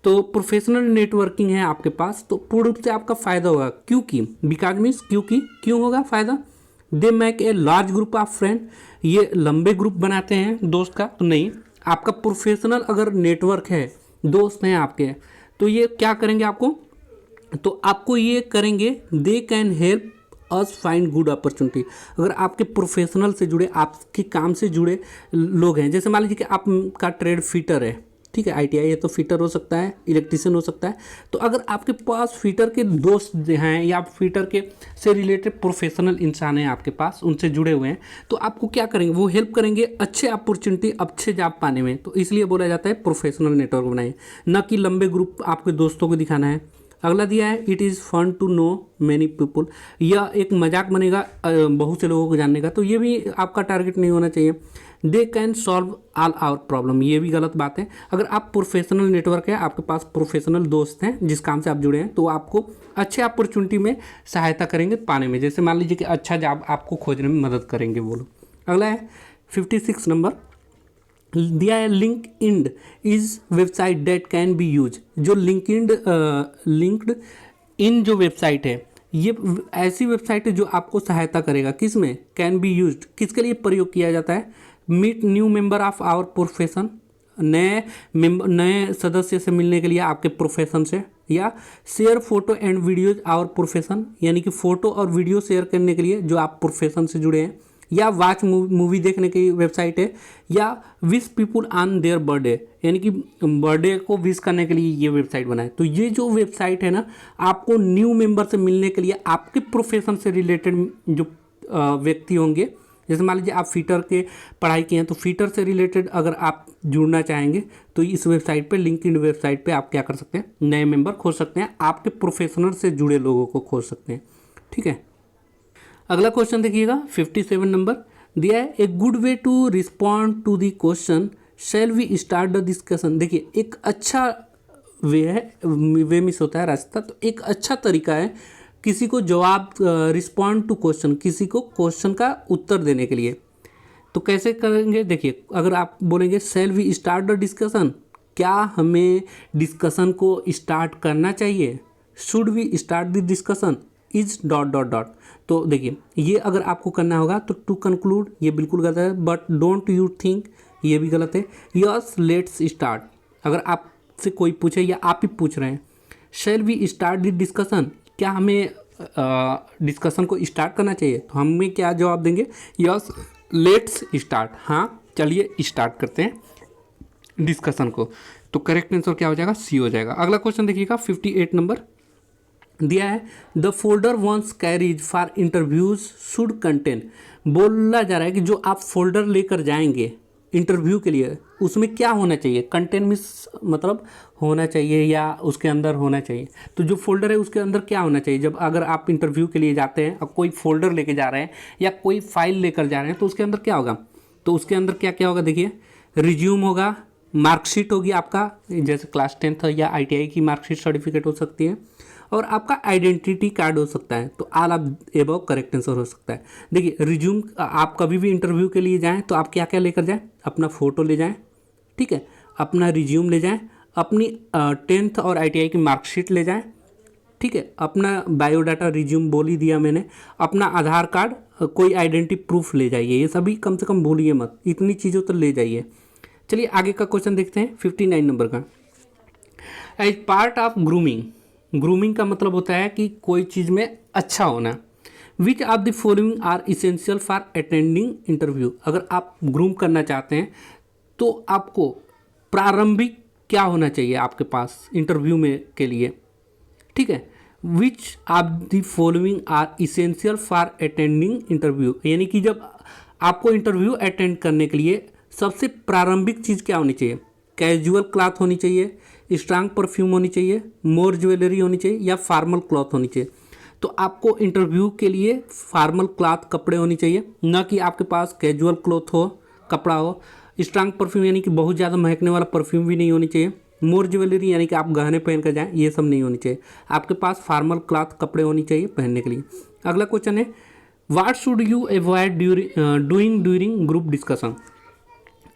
तो प्रोफेशनल नेटवर्किंग है आपके पास तो पूर्ण रूप से आपका फायदा होगा, क्योंकि बिकॉज मीन्स क्योंकि, क्यों होगा फायदा, they make a large group of friend, ये लंबे ग्रुप बनाते हैं दोस्त का। तो नहीं, आपका प्रोफेशनल अगर नेटवर्क है, दोस्त हैं आपके, तो ये क्या करेंगे आपको, तो आपको ये करेंगे, they can help us find good opportunity. अगर आपके प्रोफेशनल से जुड़े, आपके काम से जुड़े लोग हैं, जैसे मान लीजिए कि आपका ट्रेड फिटर है, ठीक है। ITI है तो फिटर हो सकता है, इलेक्ट्रीशियन हो सकता है। तो अगर आपके पास फिटर के दोस्त हैं या फिटर के से रिलेटेड प्रोफेशनल इंसान हैं आपके पास, उनसे जुड़े हुए हैं, तो आपको क्या करेंगे, वो हेल्प करेंगे अच्छे अपॉर्चुनिटी, अच्छे जॉब पाने में। तो इसलिए बोला जाता है प्रोफेशनल नेटवर्क बनाए, न कि लंबे ग्रुप आपके दोस्तों को दिखाना है। अगला दिया है it is fun to know many people, यह एक मजाक बनेगा बहुत से लोगों को जानने का, तो ये भी आपका टारगेट नहीं होना चाहिए। They can solve all our problem, ये भी गलत बात है। अगर आप प्रोफेशनल नेटवर्क है, आपके पास प्रोफेशनल दोस्त हैं जिस काम से आप जुड़े हैं, तो आपको अच्छे अपॉर्चुनिटी में सहायता करेंगे पाने में। जैसे मान लीजिए कि अच्छा जॉब आपको खोजने में मदद करेंगे वो लोग। अगला है 56 नंबर दिया है LinkedIn is website that can be use. जो लिंक्ड इन जो वेबसाइट है, ये ऐसी वेबसाइट है जो आपको सहायता करेगा किस में, कैन बी यूज्ड, किसके लिए प्रयोग किया जाता है, meet new member of our profession, नए सदस्य से मिलने के लिए आपके प्रोफेशन से, या share photo and videos our profession, यानी कि फ़ोटो और वीडियो शेयर करने के लिए जो आप प्रोफेशन से जुड़े हैं, या वाच मूवी देखने की वेबसाइट है, या wish people on their birthday, यानी कि बर्थडे को विश करने के लिए ये वेबसाइट बनाए। तो ये जो वेबसाइट है ना, आपको न्यू मेंबर से मिलने के लिए आपके प्रोफेशन से रिलेटेड जो व्यक्ति होंगे, जैसे मान लीजिए आप फिटर के पढ़ाई किए हैं, तो फिटर से रिलेटेड अगर आप जुड़ना चाहेंगे तो इस वेबसाइट पे, लिंक्डइन वेबसाइट पे आप क्या कर सकते हैं, नए मेंबर खोज सकते हैं, आपके प्रोफेशनल से जुड़े लोगों को खोज सकते हैं। ठीक है। अगला क्वेश्चन देखिएगा 57 नंबर दिया है a good way to respond to the question shall we start the discussion. देखिए एक अच्छा वे है, वे मिस होता है रास्ता, तो एक अच्छा तरीका है किसी को जवाब, रिस्पॉन्ड टू क्वेश्चन, किसी को क्वेश्चन का उत्तर देने के लिए। तो कैसे करेंगे, देखिए अगर आप बोलेंगे shall we start the discussion, क्या हमें डिस्कशन को स्टार्ट करना चाहिए, should we start the discussion, is dot dot dot. तो देखिए ये अगर आपको करना होगा तो टू कंक्लूड ये बिल्कुल गलत है, बट डोंट यू थिंक ये भी गलत है, यस लेट्स स्टार्ट। अगर आपसे कोई पूछे या आप ही पूछ रहे हैं shall we start the discussion, क्या हमें डिस्कशन को स्टार्ट करना चाहिए, तो हमें क्या जवाब देंगे, यस लेट्स स्टार्ट, हाँ चलिए स्टार्ट करते हैं डिस्कशन को। तो करेक्ट आंसर क्या हो जाएगा, सी हो जाएगा। अगला क्वेश्चन देखिएगा 58 नंबर दिया है the folder one's carries for interviews should contain. बोला जा रहा है कि जो आप फोल्डर लेकर जाएंगे इंटरव्यू के लिए, उसमें क्या होना चाहिए, कंटेन मिस मतलब होना चाहिए या उसके अंदर होना चाहिए। तो जो फोल्डर है उसके अंदर क्या होना चाहिए, जब अगर आप इंटरव्यू के लिए जाते हैं और कोई फोल्डर लेके जा रहे हैं या कोई फाइल लेकर जा रहे हैं, तो उसके अंदर क्या होगा, तो उसके अंदर क्या क्या होगा, देखिए रिज्यूम होगा, मार्कशीट होगी आपका, जैसे क्लास 10th या ITI की मार्कशीट सर्टिफिकेट हो सकती है, और आपका आइडेंटिटी कार्ड हो सकता है। तो all of above correct answer हो सकता है। देखिए रिज्यूम, आप कभी भी इंटरव्यू के लिए जाएं तो आप क्या क्या लेकर जाएं, अपना फ़ोटो ले जाएं, ठीक है, अपना रिज्यूम ले जाएं, अपनी 10th और ITI की मार्कशीट ले जाएं, ठीक है, अपना बायोडाटा, रिज्यूम बोल ही दिया मैंने, अपना आधार कार्ड, कोई आइडेंटिटी प्रूफ ले जाइए, ये सभी कम से कम भूलिए मत, इतनी चीज़ों तो ले जाइए। चलिए आगे का क्वेश्चन देखते हैं 59 नंबर का। As part of grooming, grooming का मतलब होता है कि कोई चीज़ में अच्छा होना। Which of the following are essential for attending interview. अगर आप ग्रूम करना चाहते हैं तो आपको प्रारंभिक क्या होना चाहिए आपके पास इंटरव्यू में के लिए, ठीक है। Which of the following are essential for attending interview, यानी कि जब आपको इंटरव्यू अटेंड करने के लिए सबसे प्रारंभिक चीज़ क्या होनी चाहिए, कैजुअल क्लॉथ होनी चाहिए, स्ट्रांग परफ्यूम होनी चाहिए, मोर ज्वेलरी होनी चाहिए, या फार्मल क्लॉथ होनी चाहिए। तो आपको इंटरव्यू के लिए फार्मल क्लॉथ कपड़े होनी चाहिए, न कि आपके पास कैजुअल क्लॉथ हो, कपड़ा हो। स्ट्रांग परफ्यूम यानी कि बहुत ज़्यादा महकने वाला परफ्यूम भी नहीं होनी चाहिए। मोर ज्वेलरी यानी कि आप गहने पहन कर जाएँ, ये सब नहीं होनी चाहिए। आपके पास फार्मल क्लॉथ कपड़े होनी चाहिए पहनने के लिए। अगला क्वेश्चन है what should you avoid doing during group discussion.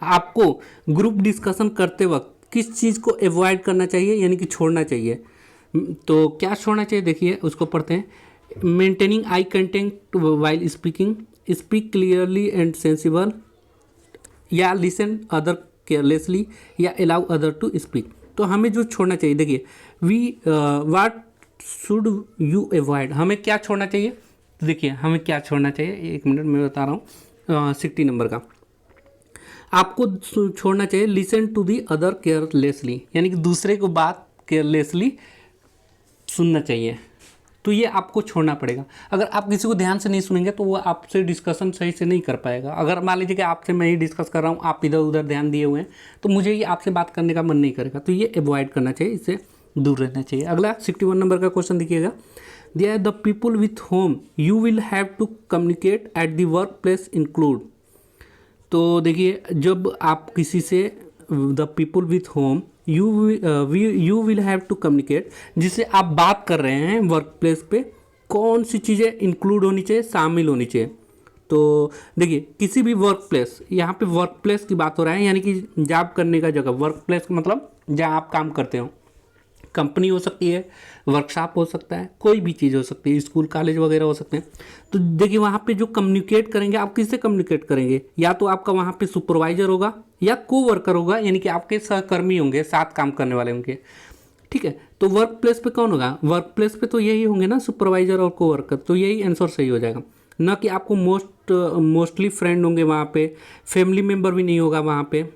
आपको ग्रुप डिस्कशन करते वक्त किस चीज़ को अवॉइड करना चाहिए, यानी कि छोड़ना चाहिए। तो क्या छोड़ना चाहिए, देखिए उसको पढ़ते हैं। Maintaining eye contact while speaking, speak clearly and sensible, या लिसन अदर केयरलेसली, या अलाउ अदर टू स्पीक। तो हमें जो छोड़ना चाहिए, देखिए व्हाट शुड यू अवॉइड, हमें क्या छोड़ना चाहिए। तो देखिए हमें क्या छोड़ना चाहिए, एक मिनट में बता रहा हूँ 60 नंबर का। आपको छोड़ना चाहिए listen to the other carelessly, यानी कि दूसरे को बात केयरलेसली सुनना चाहिए। तो ये आपको छोड़ना पड़ेगा। अगर आप किसी को ध्यान से नहीं सुनेंगे तो वो आपसे डिस्कशन सही से नहीं कर पाएगा। अगर मान लीजिए कि आपसे मैं ही डिस्कस कर रहा हूँ, आप इधर उधर ध्यान दिए हुए हैं, तो मुझे ये आपसे बात करने का मन नहीं करेगा। तो ये अवॉइड करना चाहिए, इससे दूर रहना चाहिए। अगला 61 नंबर का क्वेश्चन देखिएगा, दिया है the people with whom you will have to communicate at the work place include. तो देखिए, जब आप किसी से the people with whom you will have to communicate, जिससे आप बात कर रहे हैं वर्क प्लेस पे, कौन सी चीज़ें इंक्लूड होनी चाहिए, शामिल होनी चाहिए। तो देखिए, किसी भी वर्क प्लेस, यहाँ पे वर्क प्लेस की बात हो रहा है, यानी कि जॉब करने का जगह। वर्क प्लेस का मतलब जहाँ आप काम करते हो, कंपनी हो सकती है, वर्कशॉप हो सकता है, कोई भी चीज़ हो सकती है, स्कूल कॉलेज वगैरह हो सकते हैं। तो देखिए, वहाँ पे जो कम्युनिकेट करेंगे, आप किससे कम्युनिकेट करेंगे? या तो आपका वहाँ पे सुपरवाइजर होगा या को वर्कर होगा, यानी कि आपके सहकर्मी होंगे, साथ काम करने वाले होंगे। ठीक है, तो वर्क प्लेस पे कौन होगा? वर्क प्लेस पे तो यही होंगे ना, सुपरवाइजर और को वर्कर। तो यही आंसर सही हो जाएगा, न कि आपको मोस्टली फ्रेंड होंगे वहाँ पे, फैमिली मेम्बर भी नहीं होगा वहाँ पे,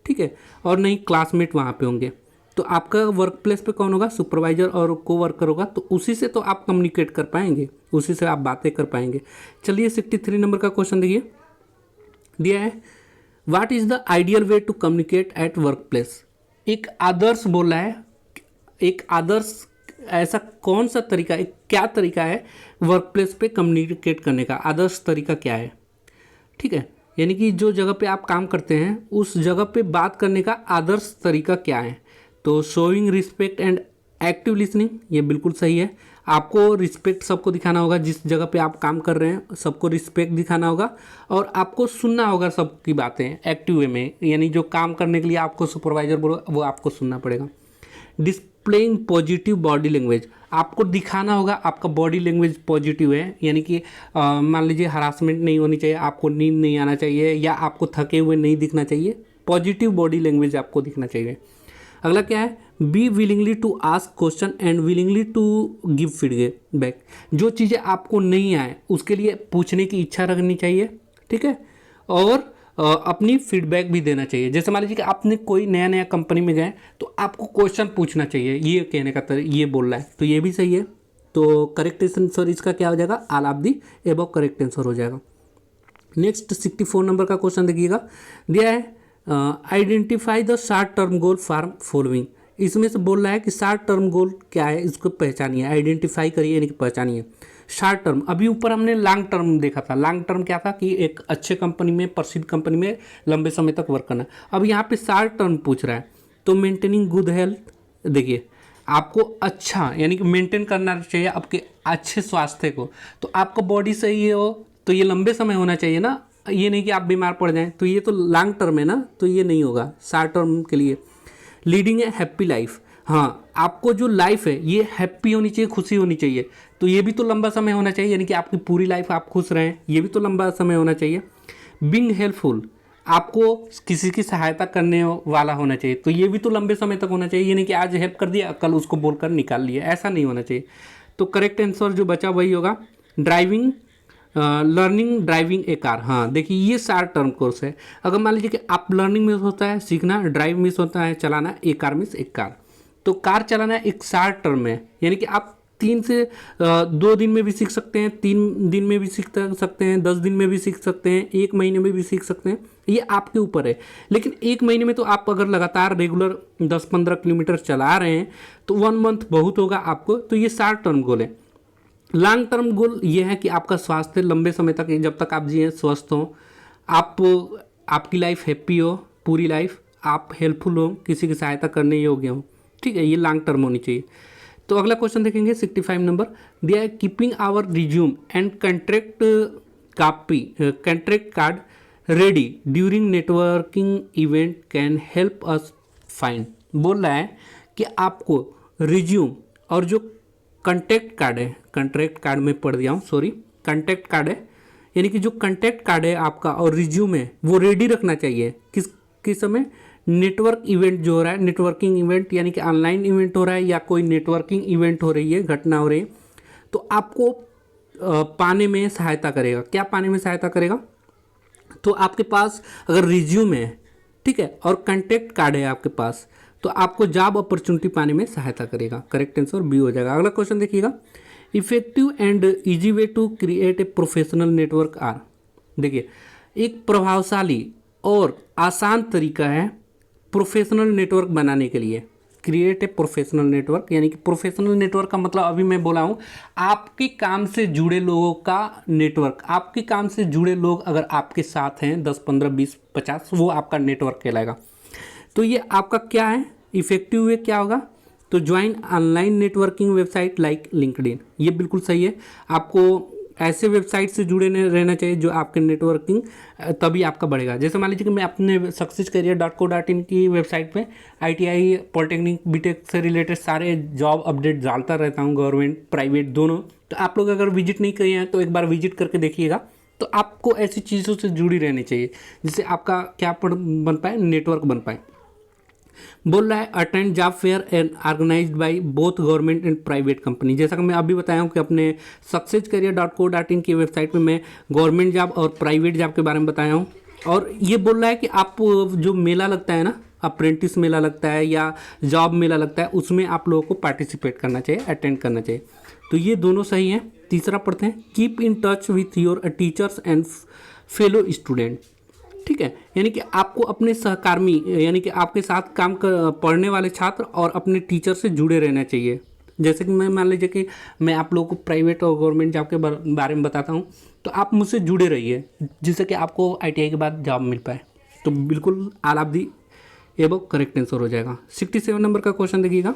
ठीक है, और नहीं क्लासमेट वहाँ पे होंगे। तो आपका वर्क प्लेस पे कौन होगा? सुपरवाइजर और को वर्कर होगा। तो उसी से तो आप कम्युनिकेट कर पाएंगे, उसी से आप बातें कर पाएंगे। चलिए 63 नंबर का क्वेश्चन देखिए, दिया है what is the ideal way to communicate at work place. एक आदर्श बोला है, एक आदर्श ऐसा कौन सा तरीका, एक क्या तरीका है वर्क प्लेस पे कम्युनिकेट करने का? आदर्श तरीका क्या है? ठीक है, यानी कि जो जगह पे आप काम करते हैं उस जगह पे बात करने का आदर्श तरीका क्या है? तो showing respect and active listening, ये बिल्कुल सही है। आपको रिस्पेक्ट सबको दिखाना होगा, जिस जगह पे आप काम कर रहे हैं सबको रिस्पेक्ट दिखाना होगा, और आपको सुनना होगा सबकी बातें एक्टिव वे में, यानी जो काम करने के लिए आपको सुपरवाइजर बोलो वो आपको सुनना पड़ेगा। डिस्प्लेइंग पॉजिटिव बॉडी लैंग्वेज, आपको दिखाना होगा आपका बॉडी लैंग्वेज पॉजिटिव है, यानी कि मान लीजिए हरासमेंट नहीं होनी चाहिए, आपको नींद नहीं आना चाहिए, या आपको थके हुए नहीं दिखना चाहिए। पॉजिटिव बॉडी लैंग्वेज आपको दिखना चाहिए। अगला क्या है? Be willingly to ask question and willingly to give feedback. जो चीज़ें आपको नहीं आए उसके लिए पूछने की इच्छा रखनी चाहिए, ठीक है, और अपनी फीडबैक भी देना चाहिए। जैसे मान लीजिए कि आपने कोई नया नया कंपनी में गए तो आपको क्वेश्चन पूछना चाहिए, ये कहने का ये बोल रहा है, तो ये भी सही है। तो करेक्ट आंसर इसका क्या हो जाएगा? All of the above correct answer हो जाएगा। नेक्स्ट 64 नंबर का क्वेश्चन देखिएगा, दिया है identify the short term goal for following. इसमें से बोल रहा है कि शॉर्ट टर्म गोल क्या है, इसको पहचानिए, आइडेंटिफाई करिए, यानी कि पहचानिए। शॉर्ट टर्म, अभी ऊपर हमने लॉन्ग टर्म देखा था। लॉन्ग टर्म क्या था कि एक अच्छे कंपनी में, प्रसिद्ध कंपनी में लंबे समय तक वर्क करना। अब यहाँ पे शॉर्ट टर्म पूछ रहा है, तो मेंटेनिंग गुड हेल्थ, देखिए आपको अच्छा यानी कि मेंटेन करना चाहिए आपके अच्छे स्वास्थ्य को। तो आपका बॉडी सही हो तो ये लंबे समय होना चाहिए ना, ये नहीं कि आप बीमार पड़ जाएं। तो ये तो लॉन्ग टर्म है ना, तो ये नहीं होगा शॉर्ट टर्म के लिए। लीडिंग ए हैप्पी लाइफ, हाँ आपको जो लाइफ है ये हैप्पी होनी चाहिए, खुशी होनी चाहिए। तो ये भी तो लंबा समय होना चाहिए, यानी कि आपकी पूरी लाइफ आप खुश रहें, ये भी तो लंबा समय होना चाहिए। बीइंग हेल्पफुल, आपको किसी की सहायता करने वाला होना चाहिए, तो ये भी तो लंबे समय तक होना चाहिए। ये नहीं कि आज हेल्प कर दिया कल उसको बोलकर निकाल लिया, ऐसा नहीं होना चाहिए। तो करेक्ट आंसर जो बचा वही होगा। ड्राइविंग, लर्निंग ड्राइविंग ए कार, हाँ देखिए ये शॉर्ट टर्म कोर्स है। अगर मान लीजिए कि आप लर्निंग मिस होता है सीखना, ड्राइव मिस होता है चलाना, ए कार मिस एक कार। तो कार चलाना एक शॉर्ट टर्म है, यानी कि आप 3 से 2 दिन में भी सीख सकते हैं, 3 दिन में भी सीख सकते हैं, 10 दिन में भी सीख सकते हैं, 1 महीने में भी सीख सकते हैं, ये आपके ऊपर है। लेकिन 1 महीने में तो आप अगर लगातार रेगुलर 10-15 किलोमीटर चला रहे हैं तो 1 मंथ बहुत होगा आपको, तो ये शॉर्ट टर्म गोल है। लॉन्ग टर्म गोल ये है कि आपका स्वास्थ्य लंबे समय तक, जब तक आप जिए स्वस्थ हों, आपकी लाइफ हैप्पी हो, पूरी लाइफ आप हेल्पफुल हो, किसी की सहायता करने योग्य हो, ठीक है, ये लॉन्ग टर्म होनी चाहिए। तो अगला क्वेश्चन देखेंगे 65 नंबर, दिया है keeping our resume and contract card ready during networking event can help us find. बोल रहा है कि आपको रिज्यूम और जो कंटैक्ट कार्ड है, कंट्रैक्ट कार्ड में पढ़ दिया हूँ सॉरी, कंटैक्ट कार्ड है, यानी कि जो कंटैक्ट कार्ड है आपका और रिज्यूम है वो रेडी रखना चाहिए। किस समय? नेटवर्क इवेंट जो हो रहा है, नेटवर्किंग इवेंट यानी कि ऑनलाइन इवेंट हो रहा है या कोई नेटवर्किंग इवेंट हो रही है, घटना हो रही है, तो आपको पाने में सहायता करेगा। क्या पाने में सहायता करेगा? तो आपके पास अगर रिज्यूम है ठीक है, और कंटेक्ट कार्ड है आपके पास, तो आपको जॉब अपॉर्चुनिटी पाने में सहायता करेगा। करेक्ट आंसर बी हो जाएगा। अगला क्वेश्चन देखिएगा, effective and easy way to create a professional network are. देखिए, एक प्रभावशाली और आसान तरीका है प्रोफेशनल नेटवर्क बनाने के लिए। क्रिएट ए प्रोफेशनल नेटवर्क, यानी कि प्रोफेशनल नेटवर्क का मतलब अभी मैं बोला हूँ आपके काम से जुड़े लोगों का नेटवर्क। आपके काम से जुड़े लोग अगर आपके साथ हैं 10, 15, 20, 50, वो आपका नेटवर्क कहलाएगा। तो ये आपका क्या है, इफेक्टिव वे क्या होगा, तो join online networking website like LinkedIn. ये बिल्कुल सही है, आपको ऐसे वेबसाइट से जुड़े रहना चाहिए जो आपके नेटवर्किंग तभी आपका बढ़ेगा। जैसे मान लीजिए कि मैं अपने successcareer.co.in की वेबसाइट पे ITI, पॉलिटेक्निक, बीटेक से रिलेटेड सारे जॉब अपडेट डालता रहता हूँ, गवर्नमेंट प्राइवेट दोनों। तो आप लोग अगर विजिट नहीं किए हैं तो एक बार विजिट करके देखिएगा। तो आपको ऐसी चीज़ों से जुड़ी रहनी चाहिए जिससे आपका क्या बन पाए, नेटवर्क बन पाए। बोल रहा है attend job fair and organized by both government and private company. जैसा कि मैं अभी बताया हूँ कि अपने successcareer.co.in की वेबसाइट पे मैं गवर्नमेंट जॉब और प्राइवेट जॉब के बारे में बताया हूँ। और ये बोल रहा है कि आप जो मेला लगता है ना, अप्रेंटिस मेला लगता है या जॉब मेला लगता है, उसमें आप लोगों को पार्टिसिपेट करना चाहिए, अटेंड करना चाहिए। तो ये दोनों सही हैं। तीसरा पढ़ते हैं, keep in touch with your teachers and fellow student. ठीक है, यानी कि आपको अपने सहकर्मी यानी कि आपके साथ काम पढ़ने वाले छात्र और अपने टीचर से जुड़े रहना चाहिए। जैसे कि मैं मान लीजिए कि मैं आप लोगों को प्राइवेट और गवर्नमेंट जॉब के बारे में बताता हूँ, तो आप मुझसे जुड़े रहिए जिससे कि आपको ITI के बाद जॉब मिल पाए। तो बिल्कुल all of the above correct answer हो जाएगा। 67 नंबर का क्वेश्चन देखिएगा,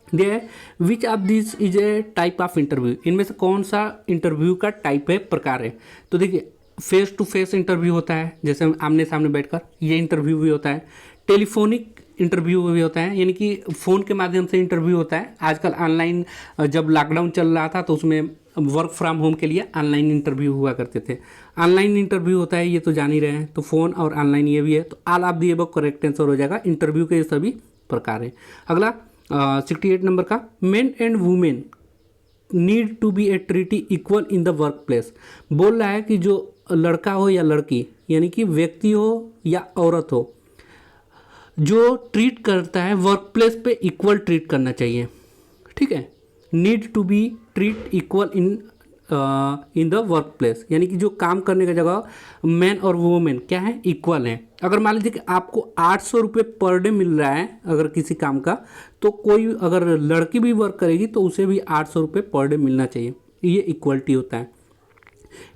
दिया है which of this is a type of interview. इनमें से कौन सा इंटरव्यू का टाइप है, प्रकार है। तो देखिए, फेस टू फेस इंटरव्यू होता है, जैसे आमने सामने बैठकर, ये इंटरव्यू भी होता है। टेलीफोनिक इंटरव्यू भी होता है, यानी कि फ़ोन के माध्यम से इंटरव्यू होता है। आजकल ऑनलाइन, जब लॉकडाउन चल रहा था तो उसमें वर्क फ्रॉम होम के लिए ऑनलाइन इंटरव्यू हुआ करते थे। ऑनलाइन इंटरव्यू होता है, ये तो जान ही रहे हैं। तो फ़ोन और ऑनलाइन ये भी है। तो all of the above correct answer हो जाएगा। इंटरव्यू के सभी प्रकार हैं। अगला 68 नंबर का, men and women need to be a treaty equal in the work place. बोल रहा है कि जो लड़का हो या लड़की, यानी कि व्यक्ति हो या औरत हो, जो ट्रीट करता है वर्क प्लेस पे इक्वल ट्रीट करना चाहिए। ठीक है, need to be treat equal in the work place, यानी कि जो काम करने का जगह मैन और वुमेन क्या है, इक्वल है। अगर मान लीजिए कि आपको 800 रुपये पर डे मिल रहा है अगर किसी काम का, तो कोई अगर लड़की भी वर्क करेगी तो उसे भी 800 रुपये पर डे मिलना चाहिए। ये इक्वलिटी होता है।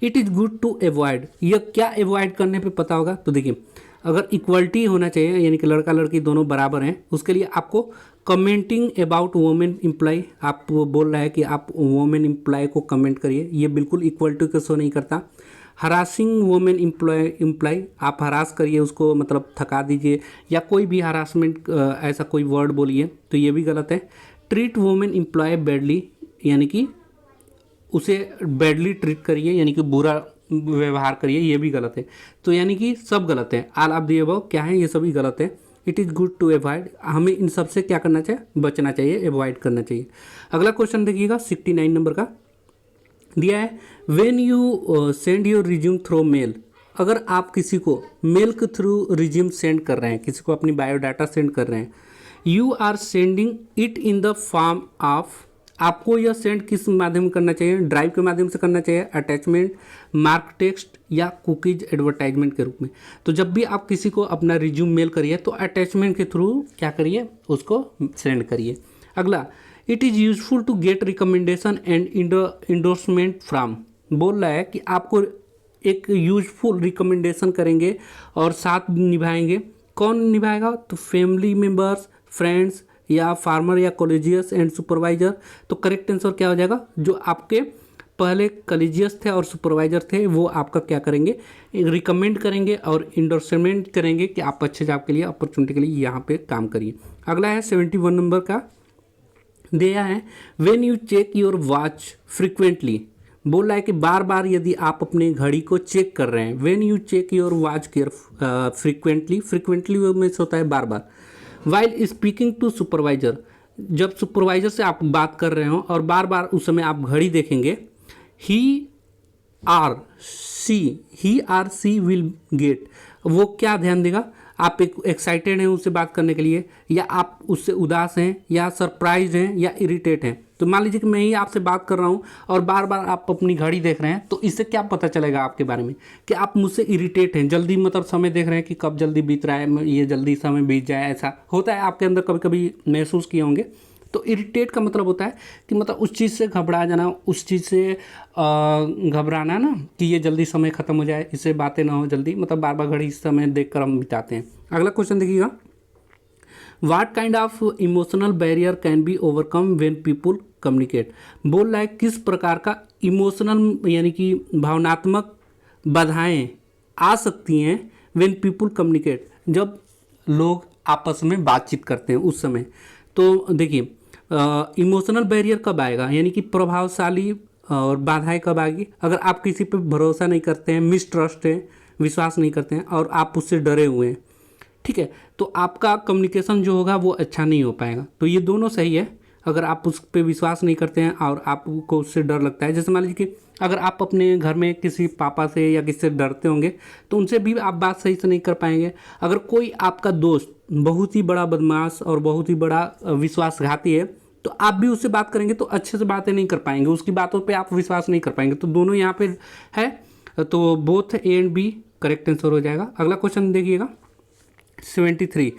It is good to avoid, यह क्या अवॉइड करने पे पता होगा। तो देखिए, अगर इक्वलिटी होना चाहिए, यानी कि लड़का लड़की दोनों बराबर हैं, उसके लिए आपको कमेंटिंग अबाउट वुमेन एम्प्लॉय, आप बोल रहा है कि आप वुमेन एम्प्लॉय को कमेंट करिए, ये बिल्कुल इक्वलिटी को शो नहीं करता। हरासिंग वुमेन एम्प्लॉय, आप हरास करिए उसको, मतलब थका दीजिए, या कोई भी हरासमेंट ऐसा कोई वर्ड बोलिए, तो ये भी गलत है। ट्रीट वुमेन एम्प्लॉय बैडली, यानी कि उसे बैडली ट्रीट करिए, यानी कि बुरा व्यवहार करिए, ये भी गलत है। तो यानी कि सब गलत है। ऑल ऑफ दी अबव क्या है, ये सभी गलत है। It is good to avoid, हमें इन सब से क्या करना चाहिए, बचना चाहिए, अवॉइड करना चाहिए। अगला क्वेश्चन देखिएगा, 69 नंबर का दिया है, when you send your resume through mail. अगर आप किसी को मेल के थ्रू रिज्यूम सेंड कर रहे हैं, किसी को अपनी बायोडाटा सेंड कर रहे हैं, you are sending it in the form of, आपको यह सेंड किस माध्यम में करना चाहिए, ड्राइव के माध्यम से करना चाहिए, अटैचमेंट, मार्क टेक्स्ट या कुकीज एडवर्टाइजमेंट के रूप में। तो जब भी आप किसी को अपना रिज्यूम मेल करिए तो अटैचमेंट के थ्रू क्या करिए, उसको सेंड करिए। अगला, it is useful to get recommendation and endorsement from. बोल रहा है कि आपको एक यूजफुल रिकमेंडेशन करेंगे और साथ निभाएंगे। कौन निभाएगा, तो फैमिली मेम्बर्स, फ्रेंड्स या फार्मर या कॉलेजियस एंड सुपरवाइजर। तो करेक्ट आंसर क्या हो जाएगा, जो आपके पहले कॉलेजियस थे और सुपरवाइजर थे वो आपका क्या करेंगे, रिकमेंड करेंगे और इंडोर्समेंट करेंगे कि आप अच्छे जॉब के लिए, अपॉर्चुनिटी के लिए यहाँ पे काम करिए। अगला है 71 नंबर का, दिया है when you check your watch frequently. बोल रहा है कि बार बार यदि आप अपने घड़ी को चेक कर रहे हैं, when you check your watch care frequently, frequently में से होता है बार बार। वाइल स्पीकिंग टू सुपरवाइजर, जब सुपरवाइजर से आप बात कर रहे हो और बार बार उस समय आप घड़ी देखेंगे, ही आर सी विल गेट, वो क्या ध्यान देगा, आप एक एक्साइटेड हैं उससे बात करने के लिए, या आप उससे उदास हैं, या सरप्राइज हैं, या इरिटेट हैं। तो मान लीजिए कि मैं ही आपसे बात कर रहा हूँ और बार बार आप अपनी घड़ी देख रहे हैं, तो इससे क्या पता चलेगा आपके बारे में कि आप मुझसे इरिटेट हैं, जल्दी मतलब समय देख रहे हैं कि कब जल्दी बीत रहा है, ये जल्दी समय बीत जाए, ऐसा होता है आपके अंदर, कभी कभी महसूस किए होंगे। तो इरिटेट का मतलब होता है कि मतलब उस चीज़ से घबरा जाना, उस चीज़ से घबराना ना कि ये जल्दी समय ख़त्म हो जाए, इससे बातें ना हो जल्दी, मतलब बार बार घड़ी समय देख कर हम बिताते हैं। अगला क्वेश्चन देखिएगा, वाट kind of emotional barrier can be overcome when people communicate. बोल रहा है किस प्रकार का इमोशनल यानी कि भावनात्मक बाधाएं आ सकती हैं व्हेन पीपुल कम्युनिकेट, जब लोग आपस में बातचीत करते हैं उस समय। तो देखिए इमोशनल बैरियर कब आएगा, यानी कि प्रभावशाली और बाधाएं कब आएगी, अगर आप किसी पे भरोसा नहीं करते हैं, मिसट्रस्ट है, विश्वास नहीं करते हैं और आप उससे डरे हुए हैं, ठीक है, तो आपका कम्युनिकेशन जो होगा वो अच्छा नहीं हो पाएगा। तो ये दोनों सही है, अगर आप उस पर विश्वास नहीं करते हैं और आपको उससे डर लगता है। जैसे मान लीजिए कि अगर आप अपने घर में किसी पापा से या किसी से डरते होंगे तो उनसे भी आप बात सही से नहीं कर पाएंगे। अगर कोई आपका दोस्त बहुत ही बड़ा बदमाश और बहुत ही बड़ा विश्वासघाती है तो आप भी उससे बात करेंगे तो अच्छे से बातें नहीं कर पाएंगे, उसकी बातों पे आप विश्वास नहीं कर पाएंगे। तो दोनों यहाँ पे है, तो both A and B correct answer हो जाएगा। अगला क्वेश्चन देखिएगा 73,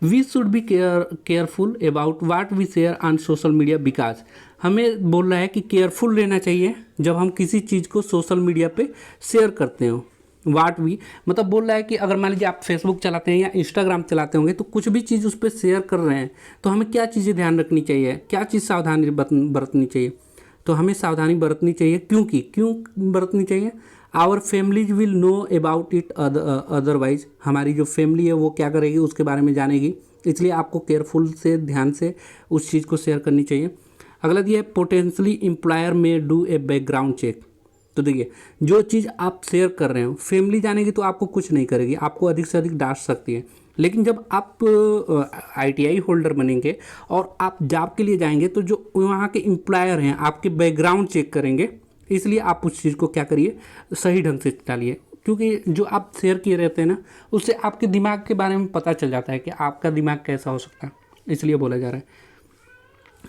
we should be careful about what we share on social media because. हमें बोल रहा है कि केयरफुल रहना चाहिए जब हम किसी चीज़ को सोशल मीडिया पे शेयर करते हो। वाट वी मतलब बोल रहा है कि अगर मान लीजिए आप फेसबुक चलाते हैं या इंस्टाग्राम चलाते होंगे तो कुछ भी चीज़ उस पर शेयर कर रहे हैं तो हमें क्या चीज़ें ध्यान रखनी चाहिए, क्या चीज़ सावधानी बरतनी चाहिए। तो हमें सावधानी बरतनी चाहिए, क्यों बरतनी चाहिए, our families will know about it otherwise. हमारी जो फैमिली है वो क्या करेगी, उसके बारे में जानेगी, इसलिए आपको केयरफुल से ध्यान से उस चीज़ को शेयर करनी चाहिए। अगला दिया है पोटेंशली एम्प्लॉयर में डू ए बैकग्राउंड चेक। तो देखिए जो चीज़ आप शेयर कर रहे हो फैमिली जानेगी तो आपको कुछ नहीं करेगी, आपको अधिक से अधिक डांट सकती है। लेकिन जब आप ITI होल्डर बनेंगे और आप जॉब के लिए जाएंगे तो जो वहाँ के एम्प्लॉयर हैं आपके बैकग्राउंड चेक करेंगे, इसलिए आप उस चीज़ को क्या करिए, सही ढंग से डालिए, क्योंकि जो आप शेयर किए रहते हैं ना उससे आपके दिमाग के बारे में पता चल जाता है कि आपका दिमाग कैसा हो सकता है, इसलिए बोला जा रहा है।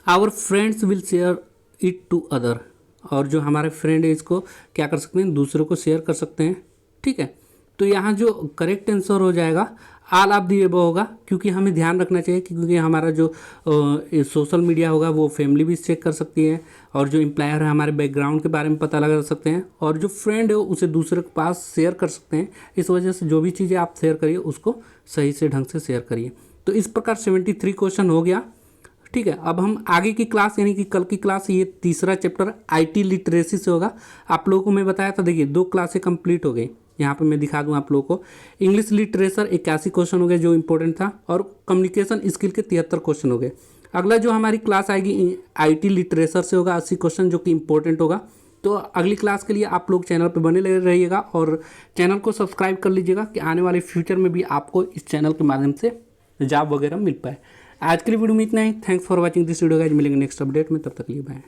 Our friends will share it to other, और जो हमारे फ्रेंड है इसको क्या कर सकते हैं, दूसरों को शेयर कर सकते हैं, ठीक है। तो यहाँ जो करेक्ट आंसर हो जाएगा ऑल ऑफ दी अबव होगा, क्योंकि हमें ध्यान रखना चाहिए क्योंकि हमारा जो सोशल मीडिया होगा वो फैमिली भी चेक कर सकती है, और जो एम्प्लॉयर है हमारे बैकग्राउंड के बारे में पता लगा सकते हैं, और जो फ्रेंड है उसे दूसरे के पास शेयर कर सकते हैं। इस वजह से जो भी चीज़ें आप शेयर करिए उसको सही से ढंग से शेयर करिए। तो इस प्रकार 73 क्वेश्चन हो गया, ठीक है। अब हम आगे की क्लास यानी कि कल की क्लास ये तीसरा चैप्टर IT लिटरेसी से होगा। आप लोगों को मैं बताया था, देखिए 2 क्लासें कंप्लीट हो गई, यहाँ पे मैं दिखा दूँ आप लोगों को। इंग्लिश लिटरेचर 81 क्वेश्चन हो गए जो इंपॉर्टेंट था, और कम्युनिकेशन स्किल के 73 क्वेश्चन हो गए। अगला जो हमारी क्लास आएगी IT लिटरेचर से होगा 80 क्वेश्चन जो कि इंपॉर्टेंट होगा। तो अगली क्लास के लिए आप लोग चैनल पर बने रहिएगा और चैनल को सब्सक्राइब कर लीजिएगा कि आने वाले फ्यूचर में भी आपको इस चैनल के माध्यम से जॉब वगैरह मिल पाए। आज के लिए वीडियो में इतना ही। Thanks for watching this video guys, मिलेंगे नेक्स्ट अपडेट में, तब तक के लिए बाय।